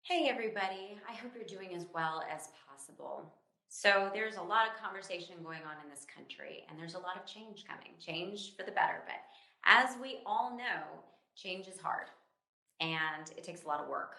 Hey, everybody. I hope you're doing as well as possible. So, there's a lot of conversation going on in this country, and there's a lot of change coming, change for the better. But as we all know, change is hard and it takes a lot of work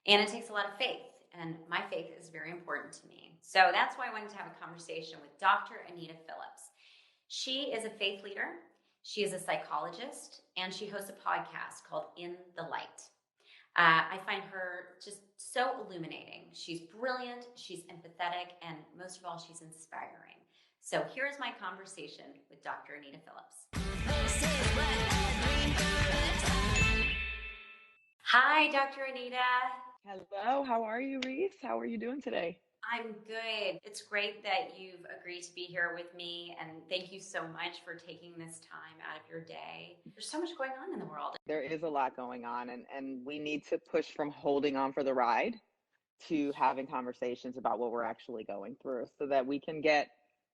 and it takes a lot of faith. And my faith is very important to me. So, that's why I wanted to have a conversation with Dr. Anita Phillips. She is a faith leader, she is a psychologist, and she hosts a podcast called In the Light. I find her just so illuminating. She's brilliant, she's empathetic, and most of all, she's inspiring. So here's my conversation with Dr. Anita Phillips. Hi, Dr. Anita. Hello, how are you, Reese? How are you doing today? I'm good. It's great that you've agreed to be here with me, and thank you so much for taking this time out of your day. There's so much going on in the world. There is a lot going on, and we need to push from holding on for the ride to having conversations about what we're actually going through so that we can get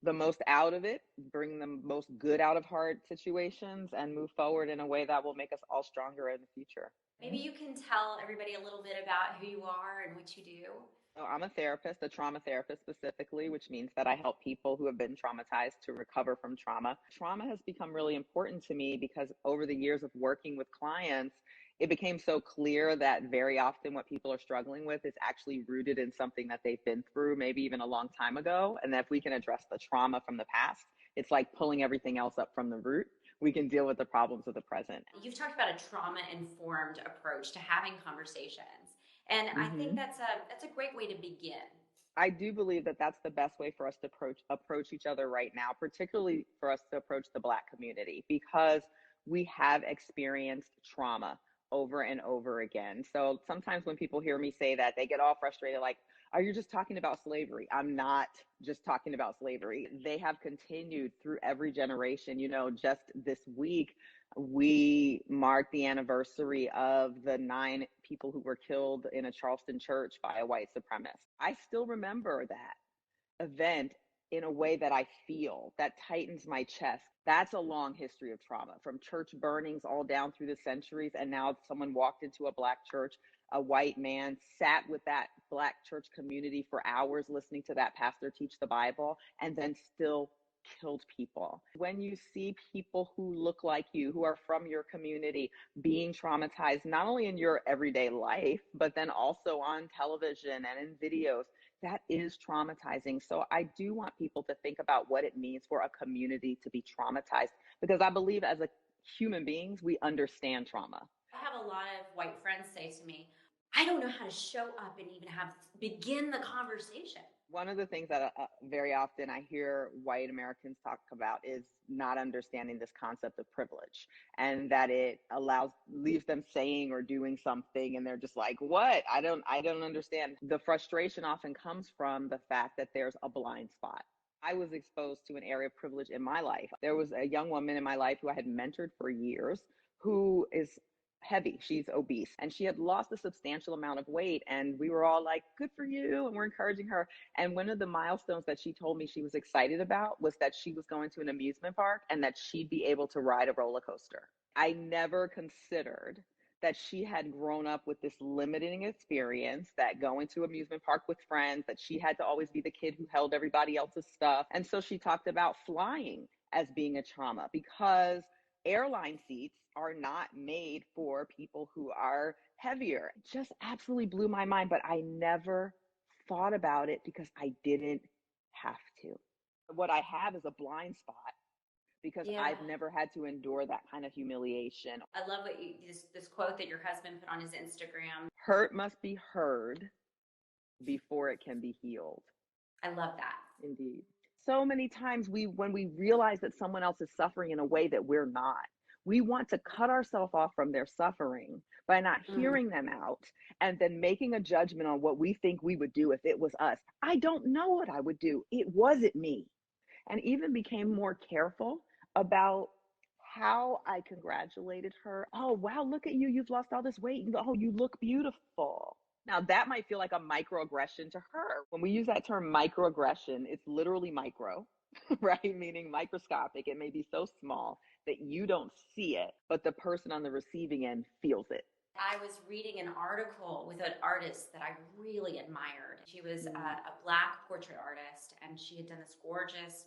the most out of it, bring the most good out of hard situations, and move forward in a way that will make us all stronger in the future. Maybe you can tell everybody a little bit about who you are and what you do. So I'm a therapist, a trauma therapist specifically, which means that I help people who have been traumatized to recover from trauma. Trauma has become really important to me because over the years of working with clients, it became so clear that very often what people are struggling with is actually rooted in something that they've been through, maybe even a long time ago. And that if we can address the trauma from the past, it's like pulling everything else up from the root. We can deal with the problems of the present. You've talked about a trauma-informed approach to having conversations, and I think Mm-hmm. that's a great way to begin. I do believe that that's the best way for us to approach each other right now, particularly for us to approach the Black community, because we have experienced trauma over and over again. So sometimes when people hear me say that, they get all frustrated, like, are you just talking about slavery? I'm not just talking about slavery. They have continued through every generation. Just this week, we marked the anniversary of the 9 people who were killed in a Charleston church by a white supremacist. I still remember that event in a way that I feel that tightens my chest. That's a long history of trauma, from church burnings all down through the centuries. And now someone walked into a Black church, a white man sat with that Black church community for hours listening to that pastor teach the Bible, and then still killed people. When you see people who look like you, who are from your community, being traumatized, not only in your everyday life, but then also on television and in videos, that is traumatizing. So I do want people to think about what it means for a community to be traumatized, because I believe as a human beings, we understand trauma. I have a lot of white friends say to me, I don't know how to show up and even have begin the conversation. One of the things that very often I hear white Americans talk about is not understanding this concept of privilege, and that it leaves them saying or doing something and they're just like, what? I don't understand. The frustration often comes from the fact that there's a blind spot. I was exposed to an area of privilege in my life. There was a young woman in my life who I had mentored for years, who is heavy. She's obese, and she had lost a substantial amount of weight. And we were all like, good for you. And we're encouraging her. And one of the milestones that she told me she was excited about was that she was going to an amusement park and that she'd be able to ride a roller coaster. I never considered that she had grown up with this limiting experience, that going to amusement park with friends, that she had to always be the kid who held everybody else's stuff. And so she talked about flying as being a trauma, because airline seats are not made for people who are heavier. It just absolutely blew my mind, but I never thought about it because I didn't have to. What I have is a blind spot because Yeah. I've never had to endure that kind of humiliation. I love what this quote that your husband put on his Instagram. Hurt must be heard before it can be healed. I love that. Indeed. So many times when we realize that someone else is suffering in a way that we're not, we want to cut ourselves off from their suffering by not hearing them out and then making a judgment on what we think we would do if it was us. I don't know what I would do. It wasn't me. And even became more careful about how I congratulated her. Oh, wow, look at you. You've lost all this weight. Oh, you look beautiful. Now, that might feel like a microaggression to her. When we use that term microaggression, it's literally micro, right? Meaning microscopic. It may be so small that you don't see it, but the person on the receiving end feels it. I was reading an article with an artist that I really admired. She was Mm-hmm. a Black portrait artist, and she had done this gorgeous,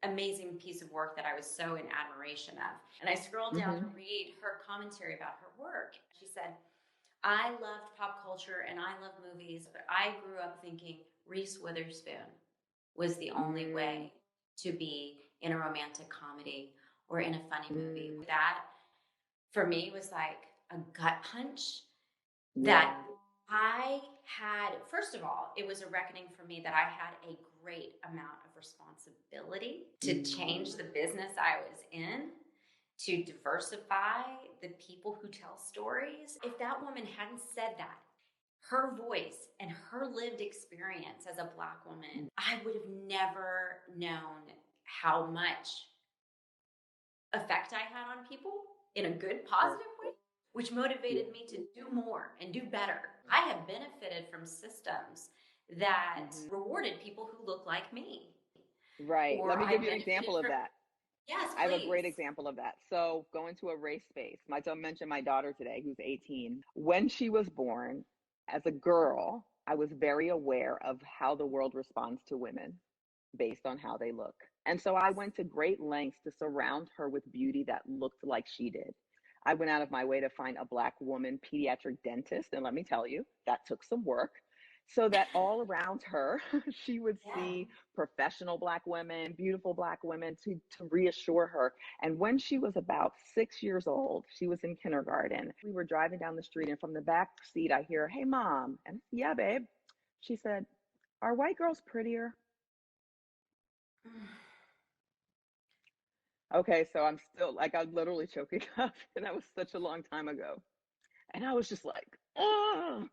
amazing piece of work that I was so in admiration of. And I scrolled down to read her commentary about her work. She said, I loved pop culture and I love movies, but I grew up thinking Reese Witherspoon was the only way to be in a romantic comedy or in a funny movie. That for me was like a gut punch that I had. First of all, it was a reckoning for me that I had a great amount of responsibility to change the business I was in, to diversify the people who tell stories. If that woman hadn't said that, her voice and her lived experience as a Black woman, I would have never known how much effect I had on people in a good, positive way, which motivated me to do more and do better. I have benefited from systems that rewarded people who look like me. Right. Or Let me I give you an benefited example of from, that. yes, I have a great please. example of that. So, going to a race space, I mentioned my daughter today, who's 18. When she was born, as a girl, I was very aware of how the world responds to women based on how they look. And so I went to great lengths to surround her with beauty that looked like she did. I went out of my way to find a Black woman pediatric dentist. And let me tell you, that took some work. So that all around her, she would Yeah. see professional Black women, beautiful Black women to reassure her. And when she was about 6 years old, she was in kindergarten. We were driving down the street, and from the back seat, I hear, "Hey, mom." And yeah, babe. She said, "Are white girls prettier?" Okay, so I'm still like, I'm literally choking up, and that was such a long time ago. And I was just like, oh,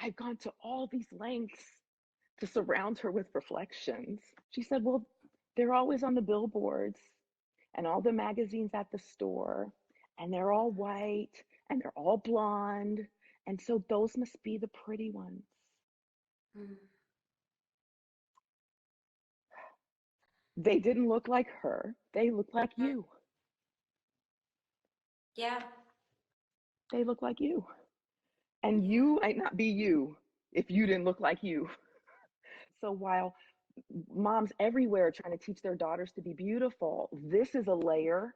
I've gone to all these lengths to surround her with reflections. She said, well, they're always on the billboards and all the magazines at the store, and they're all white and they're all blonde. And so those must be the pretty ones. They didn't look like her, they looked like you. Yeah. They look like you. And Yeah. you might not be you if you didn't look like you. So while moms everywhere are trying to teach their daughters to be beautiful, this is a layer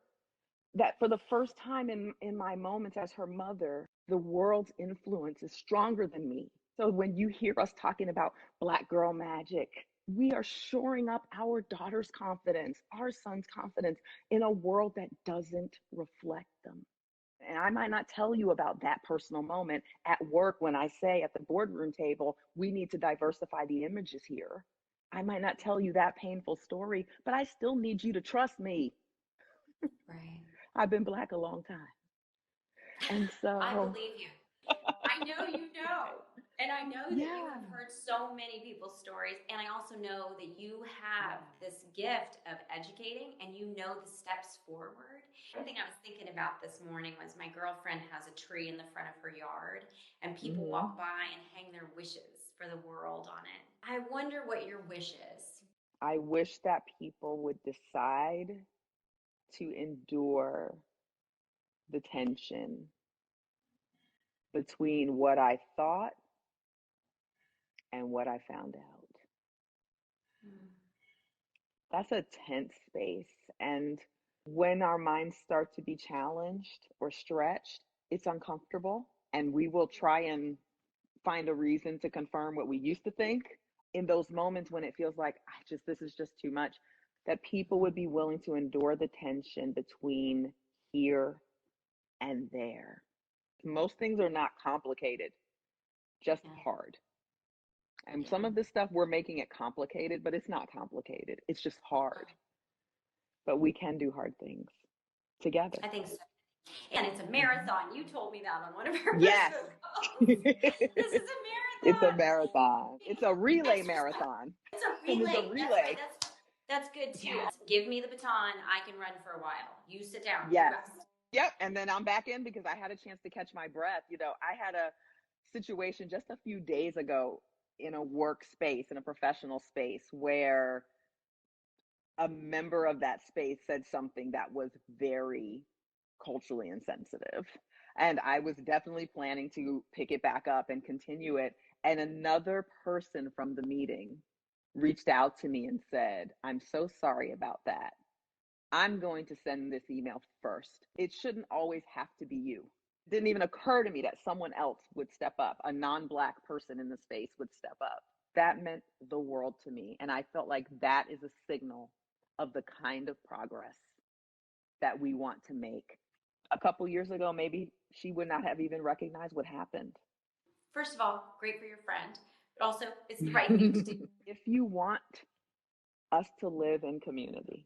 that for the first time in my moments as her mother, the world's influence is stronger than me. So when you hear us talking about Black girl magic, we are shoring up our daughter's confidence, our son's confidence in a world that doesn't reflect them. And I might not tell you about that personal moment at work when I say at the boardroom table, we need to diversify the images here. I might not tell you that painful story, but I still need you to trust me. Right. I've been Black a long time. And I so, believe you. I know you know. And I know that you yeah, have heard so many people's stories. And I also know that you have yeah. this gift of educating and you know the steps forward. One thing I was thinking about this morning was my girlfriend has a tree in the front of her yard, and people Mm-hmm. walk by and hang their wishes for the world on it. I wonder what your wish is. I wish that people would decide to endure the tension between what I thought and what I found out. Mm. That's a tense space. And when our minds start to be challenged or stretched, it's uncomfortable. And we will try and find a reason to confirm what we used to think. In those moments when it feels like, this is just too much, that people would be willing to endure the tension between here and there. Most things are not complicated, just Yeah. hard. And some Yeah. of this stuff we're making it complicated, but it's not complicated. It's just hard. But we can do hard things together. I think so. And it's a Mhm. marathon. You told me that on one of our Yes. Facebook calls. This is a It's a marathon. marathon. It's a relay Exercise. marathon. It's a And it's a relay. That's right. relay. That's good too. Yeah. Give me the baton. I can run for a while. You sit down. You Yes. rest. Yep. And then I'm back in because I had a chance to catch my breath. I had a situation just a few days ago in a workspace, in a professional space, where a member of that space said something that was very culturally insensitive. And I was definitely planning to pick it back up and continue it. And another person from the meeting reached out to me and said, I'm so sorry about that. I'm going to send this email first. It shouldn't always have to be you. It didn't even occur to me that someone else would step up, a non Black person in the space would step up. That meant the world to me. And I felt like that is a signal of the kind of progress that we want to make. A couple years ago, maybe she would not have even recognized what happened. First of all, great for your friend, but also it's the right thing to do. If you want us to live in community,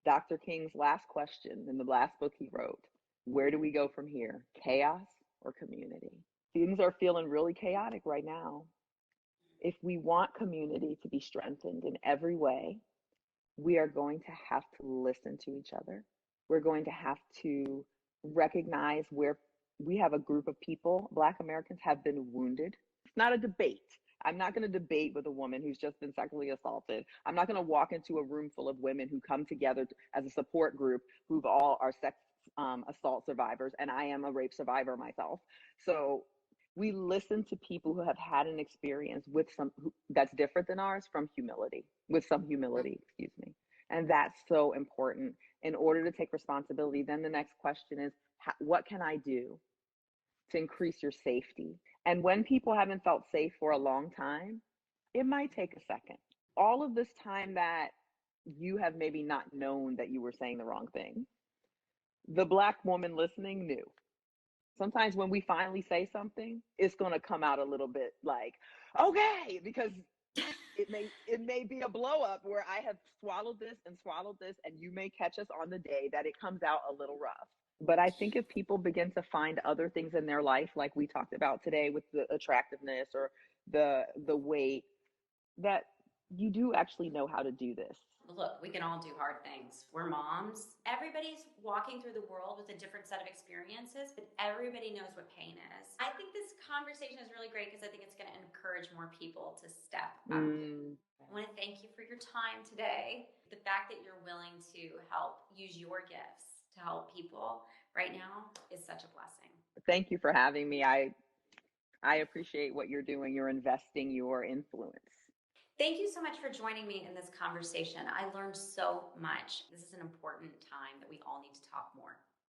Dr. King's last question in the last book he wrote, where do we go from here? Chaos or community? Things are feeling really chaotic right now. If we want community to be strengthened in every way, we are going to have to listen to each other. We're going to have to recognize where we have a group of people, Black Americans have been wounded. It's not a debate. I'm not going to debate with a woman who's just been sexually assaulted. I'm not going to walk into a room full of women who come together as a support group who've all are sex assault survivors, and I am a rape survivor myself. So we listen to people who have had an experience with that's different than ours from humility, with some humility, excuse me. And that's so important in order to take responsibility. Then the next question is, what can I do to increase your safety? And when people haven't felt safe for a long time, it might take a second. All of this time that you have maybe not known that you were saying the wrong thing, the Black woman listening knew. Sometimes when we finally say something, it's going to come out a little bit like, okay, because it may be a blow up where I have swallowed this, and you may catch us on the day that it comes out a little rough. But I think if people begin to find other things in their life, like we talked about today with the attractiveness or the weight, that you do actually know how to do this. Look, we can all do hard things. We're moms. Everybody's walking through the world with a different set of experiences, but everybody knows what pain is. I think this conversation is really great because I think it's going to encourage more people to step up. I want to thank you for your time today. The fact that you're willing to help use your gifts to help people right now is such a blessing. Thank you for having me. I appreciate what you're doing. You're investing your influence. Thank you so much for joining me in this conversation. I learned so much. This is an important time that we all need to talk more.